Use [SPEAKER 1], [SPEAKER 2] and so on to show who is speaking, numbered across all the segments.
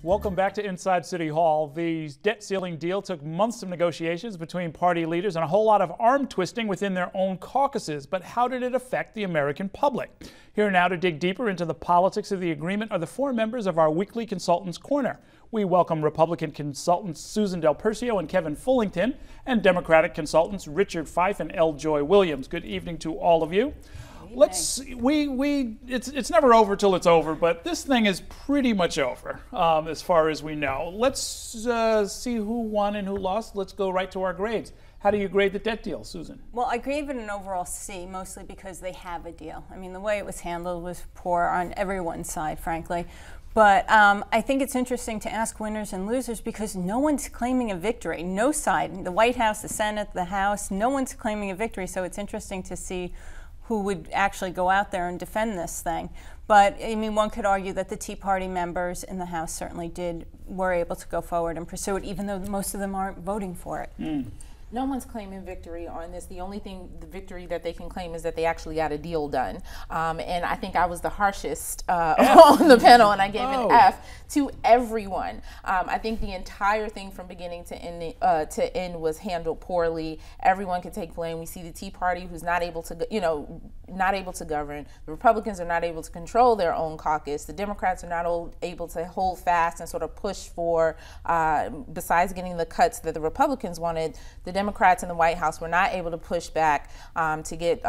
[SPEAKER 1] Welcome back to Inside City Hall. The debt ceiling deal took months of negotiations between party leaders and a whole lot of arm twisting within their own caucuses. But how did it affect the American public? Here now to dig deeper into the politics of the agreement are the four members of our weekly Consultants Corner. We welcome Republican consultants Susan Del Percio and Kevin Fullington, and Democratic consultants Richard Fife and L. Joy Williams. Good evening to all of you. It's never over till it's over, but this thing is pretty much over as far as we know. Let's see who won and who lost. Let's go right to our grades. How do you grade the debt deal, Susan?
[SPEAKER 2] Well, I gave it an overall C, mostly because they have a deal. I mean, the way it was handled was poor on everyone's side, frankly. But I think it's interesting to ask winners and losers because no one's claiming a victory. No side, the White House, the Senate, the House, no one's claiming a victory. So it's interesting to see who would actually go out there and defend this thing. But I mean, one could argue that the Tea Party members in the House certainly were able to go forward and pursue it, even though most of them aren't voting for it.
[SPEAKER 3] No one's claiming victory on this. The only the victory that they can claim is that they actually got a deal done. And I think I was the harshest on the panel, and I gave an F to everyone. I think the entire thing from beginning to end was handled poorly. Everyone can take blame. We see the Tea Party, who's not able to, not able to govern. The Republicans are not able to control their own caucus. The Democrats are not able to hold fast and sort of push for, besides getting the cuts that the Republicans wanted, the Democrats in the White House were not able to push back to get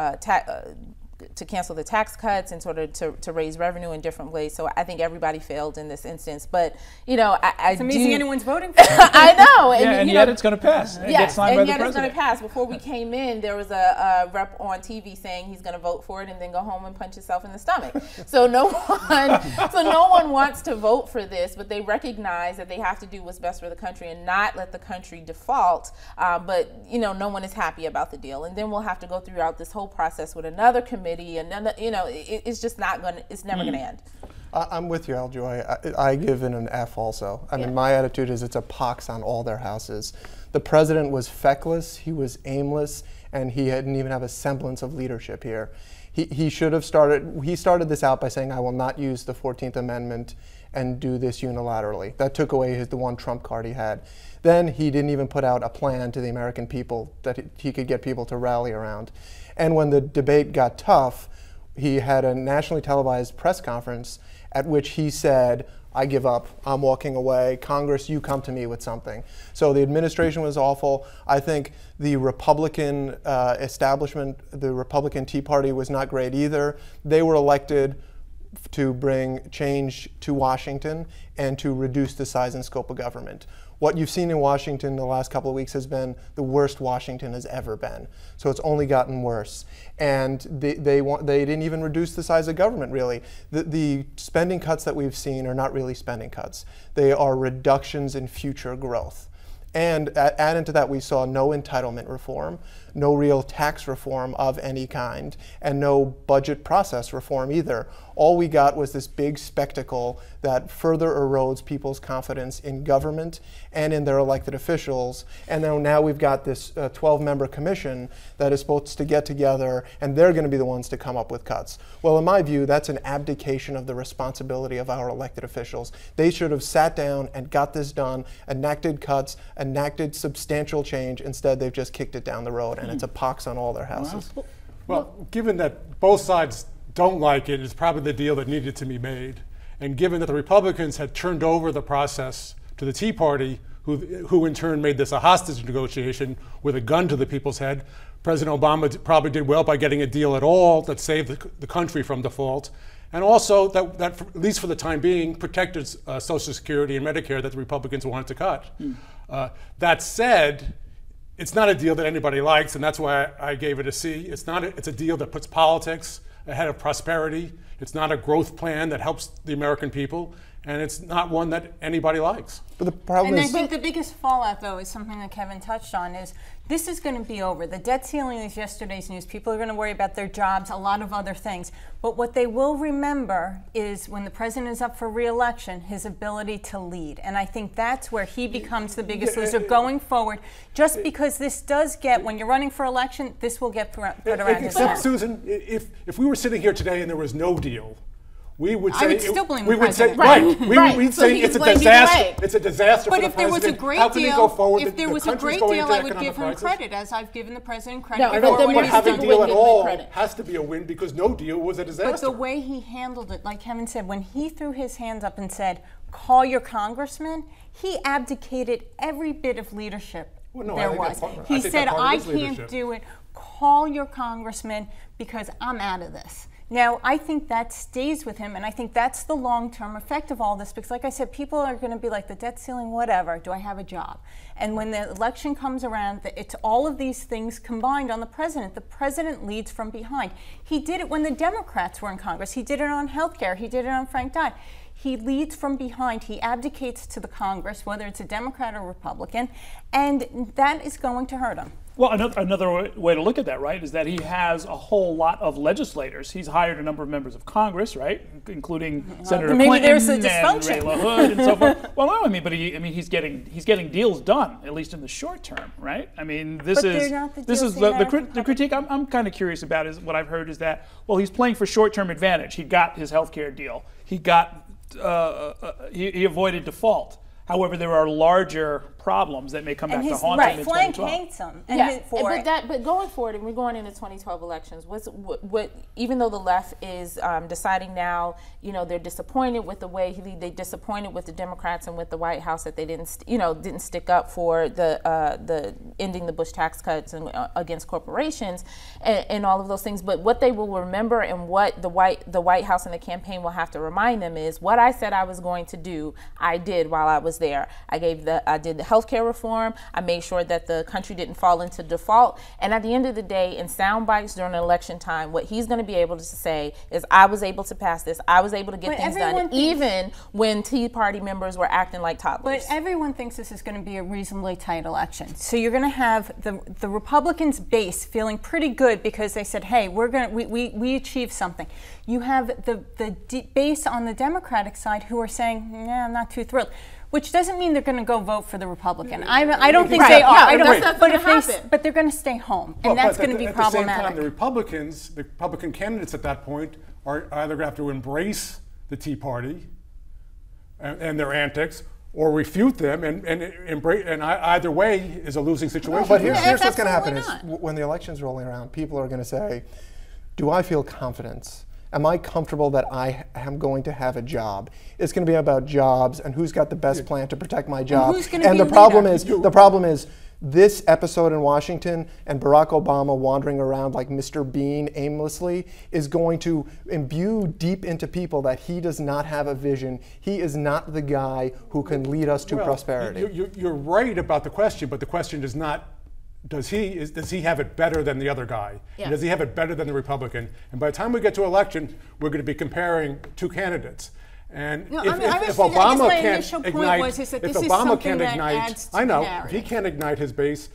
[SPEAKER 3] to cancel the tax cuts and sort of to raise revenue in different ways. So I think everybody failed in this instance. But
[SPEAKER 2] it's amazing anyone's voting for it.
[SPEAKER 3] I know,
[SPEAKER 1] and yet it's going to pass.
[SPEAKER 3] Yes, and yet it's going to pass. Before we came in, there was a rep on TV saying he's going to vote for it and then go home and punch himself in the stomach. So no one wants to vote for this, but they recognize that they have to do what's best for the country and not let the country default. But no one is happy about the deal, and then we'll have to go throughout this whole process with another committee. And it's just not going to, it's never going to end.
[SPEAKER 4] I'm with you, Aljoy. I give it an F also. I mean, my attitude is it's a pox on all their houses. The president was feckless, he was aimless, and he didn't even have a semblance of leadership here. He should have he started this out by saying, I will not use the 14th Amendment and do this unilaterally. That took away the one trump card he had. Then he didn't even put out a plan to the American people that he could get people to rally around. And when the debate got tough, he had a nationally televised press conference at which he said, I give up, I'm walking away, Congress, you come to me with something. So the administration was awful. I think the Republican establishment, the Republican Tea Party was not great either. They were elected to bring change to Washington and to reduce the size and scope of government. What you've seen in Washington the last couple of weeks has been the worst Washington has ever been. So it's only gotten worse. And they didn't even reduce the size of government, really. The spending cuts that we've seen are not really spending cuts. They are reductions in future growth. And add into that, we saw no entitlement reform, no real tax reform of any kind, and no budget process reform either. All we got was this big spectacle that further erodes people's confidence in government and in their elected officials. And then now we've got this 12-member commission that is supposed to get together, and they're going to be the ones to come up with cuts. Well, in my view, that's an abdication of the responsibility of our elected officials. They should have sat down and got this done, enacted cuts, enacted substantial change. Instead, they've just kicked it down the road, and it's a pox on all their houses.
[SPEAKER 5] Well, given that both sides don't like it, it's probably the deal that needed to be made. And given that the Republicans had turned over the process to the Tea Party, who in turn made this a hostage negotiation with a gun to the people's head, President Obama probably did well by getting a deal at all that saved the country from default. And also that at least for the time being, protected Social Security and Medicare that the Republicans wanted to cut. That said, it's not a deal that anybody likes, and that's why I gave it a C. It's a deal that puts politics ahead of prosperity. It's not a growth plan that helps the American people, and it's not one that anybody likes.
[SPEAKER 4] But the problem
[SPEAKER 2] is, I think the biggest fallout, though, is something that Kevin touched on, is this is going to be over. The debt ceiling is yesterday's news. People are going to worry about their jobs, a lot of other things. But what they will remember is when the president is up for re-election, his ability to lead. And I think that's where he becomes the biggest loser going forward, just because this does get, when you're running for election, this will get put around his head.
[SPEAKER 5] Except, Susan, if we were sitting here today and there was no deal, we would
[SPEAKER 2] I
[SPEAKER 5] say
[SPEAKER 2] would still blame
[SPEAKER 5] we
[SPEAKER 2] the
[SPEAKER 5] would say
[SPEAKER 2] president.
[SPEAKER 5] we'd
[SPEAKER 3] So
[SPEAKER 5] say
[SPEAKER 3] he
[SPEAKER 5] it's a
[SPEAKER 3] blamed either
[SPEAKER 5] disaster.
[SPEAKER 3] way.
[SPEAKER 5] It's a disaster
[SPEAKER 2] But
[SPEAKER 5] for
[SPEAKER 2] if
[SPEAKER 5] the
[SPEAKER 2] there was a
[SPEAKER 5] president.
[SPEAKER 2] great
[SPEAKER 5] How can he
[SPEAKER 2] deal,
[SPEAKER 5] go forward?
[SPEAKER 2] if there
[SPEAKER 5] The
[SPEAKER 2] was a
[SPEAKER 5] country's
[SPEAKER 2] great
[SPEAKER 5] going
[SPEAKER 2] deal,
[SPEAKER 5] into
[SPEAKER 2] I would
[SPEAKER 5] economic
[SPEAKER 2] give him
[SPEAKER 5] crisis.
[SPEAKER 2] credit, as I've given the president credit
[SPEAKER 3] No,
[SPEAKER 2] for
[SPEAKER 3] but
[SPEAKER 2] what
[SPEAKER 3] then
[SPEAKER 2] he's
[SPEAKER 5] But
[SPEAKER 3] most
[SPEAKER 5] having
[SPEAKER 2] done.
[SPEAKER 5] a
[SPEAKER 3] people
[SPEAKER 5] deal
[SPEAKER 3] wouldn't
[SPEAKER 5] at
[SPEAKER 3] give him
[SPEAKER 5] all
[SPEAKER 3] credit.
[SPEAKER 5] has to be a win because no deal was a disaster.
[SPEAKER 2] But the way he handled it, like Kevin said, when he threw his hands up and said, "Call your congressman," he abdicated every bit of leadership
[SPEAKER 5] Well, no, I
[SPEAKER 2] there
[SPEAKER 5] think
[SPEAKER 2] was.
[SPEAKER 5] that's part- I
[SPEAKER 2] He
[SPEAKER 5] think
[SPEAKER 2] said,
[SPEAKER 5] that's part of
[SPEAKER 2] "I
[SPEAKER 5] his
[SPEAKER 2] can't
[SPEAKER 5] leadership.
[SPEAKER 2] do it. Call your congressman because I'm out of this." Now, I think that stays with him, and I think that's the long-term effect of all this, because like I said, people are going to be like, the debt ceiling, whatever, do I have a job? And when the election comes around, it's all of these things combined on the president. The president leads from behind. He did it when the Democrats were in Congress. He did it on health care. He did it on Frank Dodd. He leads from behind. He abdicates to the Congress, whether it's a Democrat or Republican, and that is going to hurt him.
[SPEAKER 1] Well, another way to look at that, right, is that he has a whole lot of legislators. He's hired a number of members of Congress, right, including Senator
[SPEAKER 2] maybe
[SPEAKER 1] Clinton
[SPEAKER 2] there's a
[SPEAKER 1] and
[SPEAKER 2] dysfunction.
[SPEAKER 1] Ray LaHood and so forth. Well, no, I mean, but he's getting deals done, at least in the short term, right? I mean, this
[SPEAKER 2] But
[SPEAKER 1] is
[SPEAKER 2] they're not the
[SPEAKER 1] this
[SPEAKER 2] deals
[SPEAKER 1] is
[SPEAKER 2] the
[SPEAKER 1] the
[SPEAKER 2] American
[SPEAKER 1] critique I'm kind of curious about is what I've heard is that, well, he's playing for short-term advantage. He got his health care deal. He got he avoided default. However, there are larger problems that may come back to haunt him in
[SPEAKER 2] flank
[SPEAKER 1] 2012.
[SPEAKER 2] hates him. And
[SPEAKER 3] But going forward, and we're going into 2012 elections. What even though the left is deciding now, they're disappointed with the way they disappointed with the Democrats and with the White House that they didn't stick up for the ending the Bush tax cuts and against corporations and all of those things. But what they will remember and what the White House and the campaign will have to remind them is what I said I was going to do. I did while I was there. I did the healthcare reform. I made sure that the country didn't fall into default. And at the end of the day, in sound bites during election time, what he's going to be able to say is, I was able to pass this. I was able to get things done, even when Tea Party members were acting like toddlers.
[SPEAKER 2] But everyone thinks this is going to be a reasonably tight election. So you're going to have the Republicans' base feeling pretty good because they said, hey, we achieved something. You have the base on the Democratic side who are saying, yeah, I'm not too thrilled. Which doesn't mean they're going to go vote for the Republican. I don't think they are. But they're going to stay home, and that's going to be problematic.
[SPEAKER 5] At the same time, the Republican candidates at that point are either going to have to embrace the Tea Party and their antics, or refute them, and embrace. And either way is a losing situation.
[SPEAKER 4] No, but here's what's going to happen: is when the election's rolling around, people are going to say, "Do I feel confidence? Am I comfortable that I am going to have a job?" It's going to be about jobs and who's got the best plan to protect my job. And the problem is this episode in Washington and Barack Obama wandering around like Mr. Bean aimlessly is going to imbue deep into people that he does not have a vision. He is not the guy who can lead us to prosperity.
[SPEAKER 5] You're right about the question, but the question is not, does he have it better than the other guy? Yeah. Does he have it better than the Republican? And by the time we get to election, we're going to be comparing two candidates. And if Obama can't ignite, I know, if he can't ignite his base,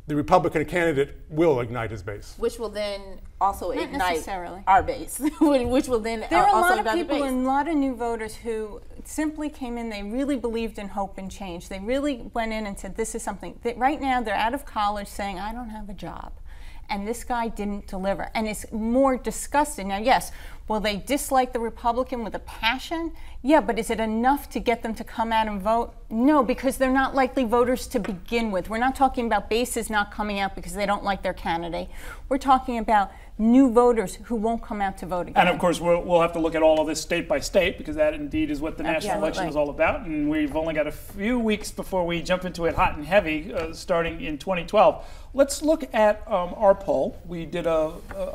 [SPEAKER 5] the Republican candidate will ignite his base.
[SPEAKER 3] Which will then also
[SPEAKER 2] Not
[SPEAKER 3] ignite
[SPEAKER 2] necessarily.
[SPEAKER 3] our base. Which will then
[SPEAKER 2] there are a
[SPEAKER 3] also
[SPEAKER 2] lot of
[SPEAKER 3] ignite
[SPEAKER 2] people
[SPEAKER 3] the base.
[SPEAKER 2] and a lot of new voters who simply came in, they really believed in hope and change. They really went in and said, this is something. Right now, they're out of college saying, I don't have a job. And this guy didn't deliver. And it's more disgusting. Now, yes, will they dislike the Republican with a passion? Yeah, but is it enough to get them to come out and vote? No, because they're not likely voters to begin with. We're not talking about bases not coming out because they don't like their candidate. We're talking about new voters who won't come out to vote again.
[SPEAKER 1] And of course, we'll have to look at all of this state by state, because that indeed is what the national election is all about. And we've only got a few weeks before we jump into it hot and heavy, starting in 2012. Let's look at our poll. We did a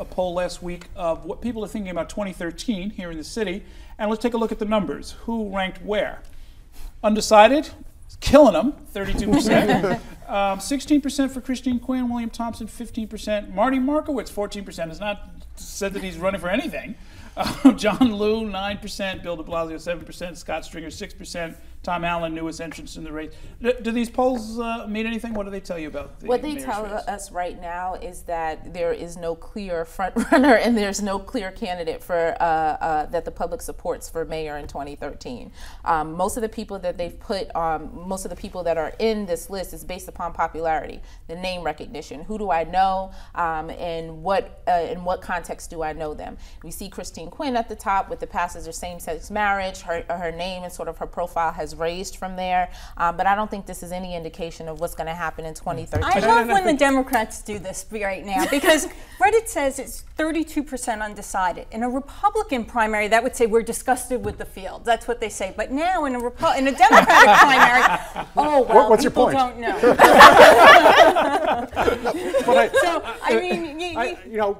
[SPEAKER 1] poll last week of what people are thinking about 2013 here in the city. And let's take a look at the numbers. Who ranked where? Undecided, killing them, 32%. 16% for Christine Quinn, William Thompson, 15%. Marty Markowitz, 14%. Has not said that he's running for anything. John Liu, 9%. Bill de Blasio, 7%. Scott Stringer, 6%. Tom Allen, newest entrance in the race. Do these polls mean anything? What do they tell you about the
[SPEAKER 3] What they tell us right now is that there is no clear front runner and there's no clear candidate for that the public supports for mayor in 2013. Most of the people that they've put, most of the people that are in this list is based upon popularity, the name recognition. Who do I know, and in what context do I know them? We see Christine Quinn at the top with the passage of same-sex marriage. Her name and sort of her profile has raised from there, but I don't think this is any indication of what's going to happen in 2013.
[SPEAKER 2] I love when the Democrats do this right now, because Reddit says it's 32% undecided. In a Republican primary, that would say we're disgusted with the field. That's what they say. But now in a Democratic primary, oh well,
[SPEAKER 5] what's your
[SPEAKER 2] people
[SPEAKER 5] point?
[SPEAKER 2] don't know.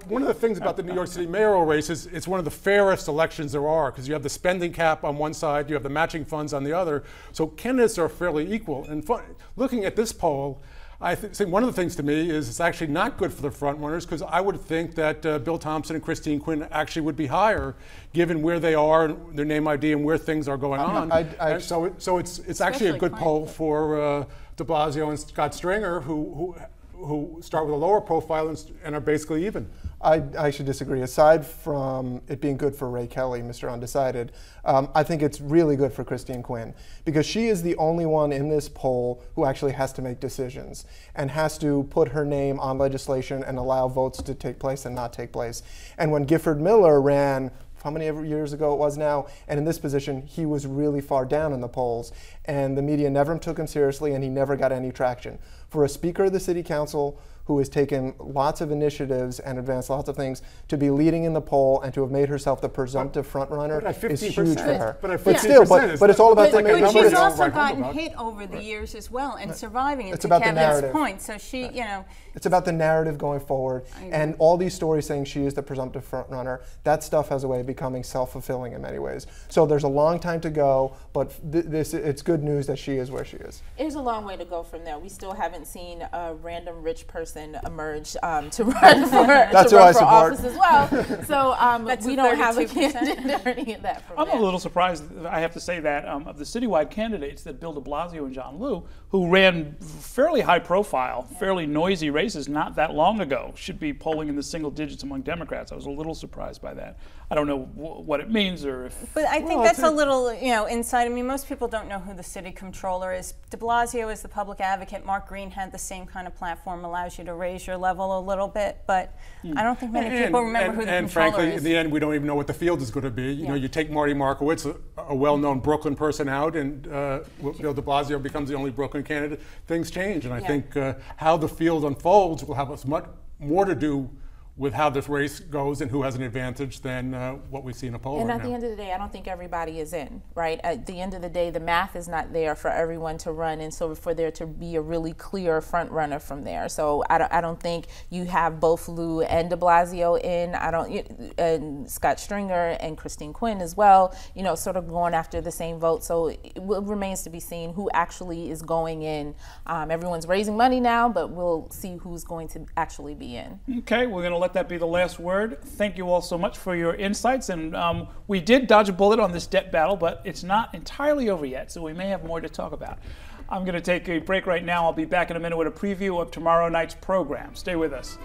[SPEAKER 5] One of the things about the New York City mayoral race is it's one of the fairest elections there are, because you have the spending cap on one side, you have the matching funds on the other. So candidates are fairly equal. And looking at this poll, I think one of the things to me is it's actually not good for the front runners, because I would think that Bill Thompson and Christine Quinn actually would be higher, given where they are, and their name ID, and where things are going on. So it's actually a good poll for de Blasio and Scott Stringer, who start with a lower profile and are basically even.
[SPEAKER 4] I actually disagree. Aside from it being good for Ray Kelly, Mr. Undecided, I think it's really good for Christine Quinn, because she is the only one in this poll who actually has to make decisions and has to put her name on legislation and allow votes to take place and not take place. And when Gifford Miller ran, how many years ago it was now, and in this position, he was really far down in the polls, and the media never took him seriously, and he never got any traction. For a Speaker of the City Council who has taken lots of initiatives and advanced lots of things to be leading in the poll and to have made herself the presumptive front runner is huge for her.
[SPEAKER 5] But still,
[SPEAKER 4] it's all about the
[SPEAKER 2] But she's also gotten hit over the years as well and surviving.
[SPEAKER 4] It's about the narrative.
[SPEAKER 2] Point. So she,
[SPEAKER 4] It's about the narrative going forward, and all these stories saying she is the presumptive front runner. That stuff has a way of becoming self-fulfilling in many ways. So there's a long time to go, but it's good news that she is where she is.
[SPEAKER 3] There's a long way to go from there. We still haven't seen a random rich person emerge to run for office as well. So we don't have a candidate or any of that.
[SPEAKER 1] I'm a little surprised, I have to say that, of the citywide candidates, that Bill de Blasio and John Liu, who ran fairly high profile, fairly noisy races not that long ago, should be polling in the single digits among Democrats. I was a little surprised by that. I don't know what it means, or if...
[SPEAKER 2] But I think that's a little, insight. I mean, most people don't know who the city controller is. De Blasio is the public advocate. Mark Green had the same kind of platform, allows you to raise your level a little bit, but I don't think many people remember who the controller is.
[SPEAKER 5] And frankly, in the end, we don't even know what the field is going to be. You know, you take Marty Markowitz, a well-known Brooklyn person, out, and Bill de Blasio becomes the only Brooklyn candidate. Things change, and I think how the field unfolds will have us much more to do with how this race goes and who has an advantage than what we see in a poll right now.
[SPEAKER 3] And at the end of the day, I don't think everybody is in, right? At the end of the day, the math is not there for everyone to run, and so for there to be a really clear front runner from there. So I don't think you have both Liu and de Blasio in. And Scott Stringer and Christine Quinn as well, sort of going after the same vote. So it remains to be seen who actually is going in. Everyone's raising money now, but we'll see who's going to actually be in.
[SPEAKER 1] Okay, we're going to let that be the last word. Thank you all so much for your insights, and we did dodge a bullet on this debt battle, but it's not entirely over yet, so we may have more to talk about. I'm going to take a break right now. I'll be back in a minute with a preview of tomorrow night's program. Stay with us.